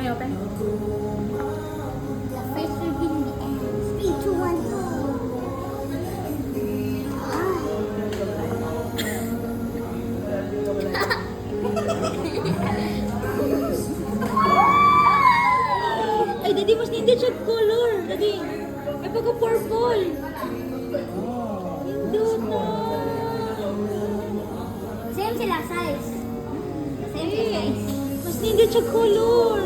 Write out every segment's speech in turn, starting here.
you open? The first reveal in the end. 3, 2, 1, go. Ay, Daddy, mas hindi siya color. Daddy, ay pagka-purple. Hindot na. Same sila size. Same sila size. Mas hindi siya color.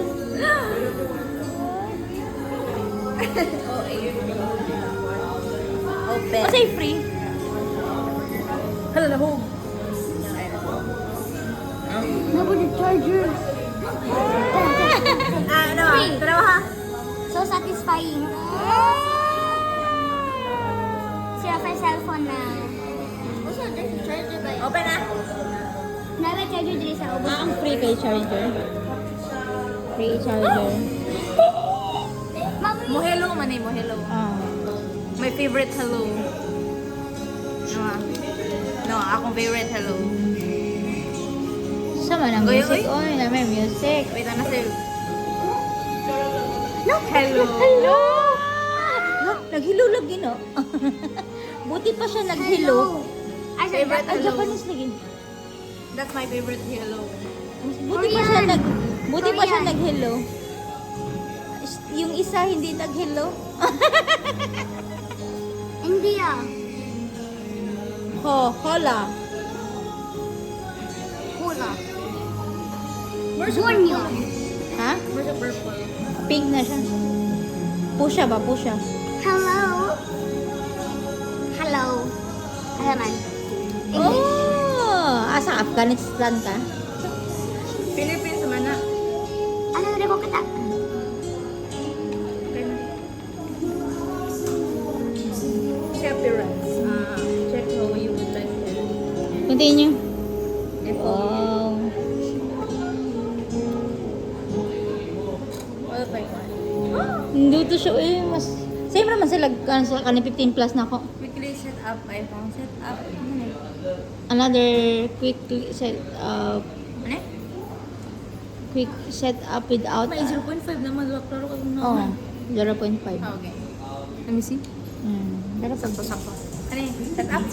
Open. Masay free. Hala, nahog. Number the charger. Ano? Pero ha? So satisfying. Siya pa cellphone na. Also, there's a charger ba? Open na. Nara charger dili sa ubos. Ang free kay charger. Free charger. Mami. Mo hello man eh, mo hello. Ah. My favorite hello. No, no, akong favorite hello. Sama ng Goy, music. goy. Oh, na may music. Wait, ano sa'yo? No. Hello. Hello! Naghilo lagi, no? Buti pa siya naghilo. Ay, Favorite Ay, hello. Japanese lagi. That's my favorite hello. Buti pa siya Korean. buti pa siya Korean. naghilo. Yung isa hindi naghilo. India. Hola. Hula. Where's the Borneo. Ha? Where's the purple? Pink na siya. Pusha ba? Pusha. Hello. Hello. Ano man? English. Oh! Asa Afghanistan ka? Philippines man na. Ano na ko kita? Okay na. Sa appearance. Check how you would like it. Continue. If Wow. all by one. Hindi to siya eh. Mas... Same naman sila. Kani 15 plus na ako. Quickly set up iPhone. Set up. Ano eh? Another quick set up. Ano eh? Quick set up without... May 0.5 naman. Klaro ka kung Oh, naman. 0.5. Ah, okay. Let me see. Pero Sakto-sakto. Ano eh? Set up?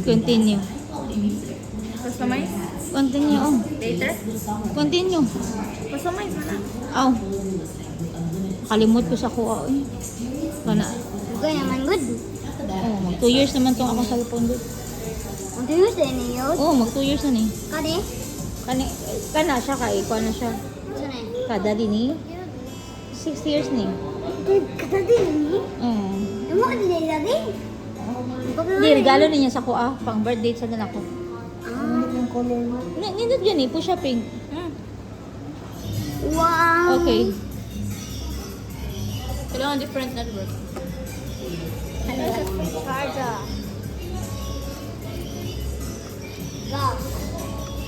continue. Customize? Continue. Oh. Later? Continue. Customize na na. Aw. Kalimot ko sa kuha eh. Kana. Good naman, good. Oh, mag 2 years naman tong akong cellphone doon. Ang tuyos din niyo. Oh, mag 2 years na ni. Kani? Kana siya kay kuha na siya. Saan eh? Kada din ni. 6 years ni. Kata din ni? Oh. Ano mo din lagi? Di regalo niya sa kuha pang birthday sa din ako. Nindot yan eh, push shopping. Wow. Okay. Kailangan different network. Charger. Gas.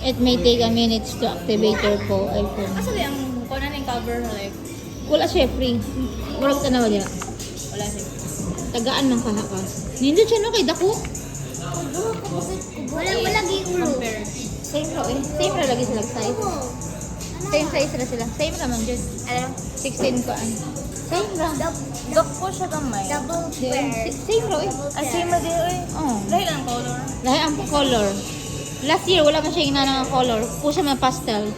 It may take a minute to activate your iPhone. Actually, ang kuha na ng cover, like, Wala siya free. Wala ka na niya. wala siya. Tagaan ng kahaka. Nindot siya no kay dako. Wala giulo. Compare. Same ra eh. Same ra lagi sila size. Same size ra sila. Same ra man jud. Ano? 16 ko an. Same ra. Dok po siya gamay. Double Di, pair. same ra eh. Ah, same na din, oy. Oh. Dahil ang color. Dahil ang color. Last year wala man siya inana ng color. Pusa man pastel.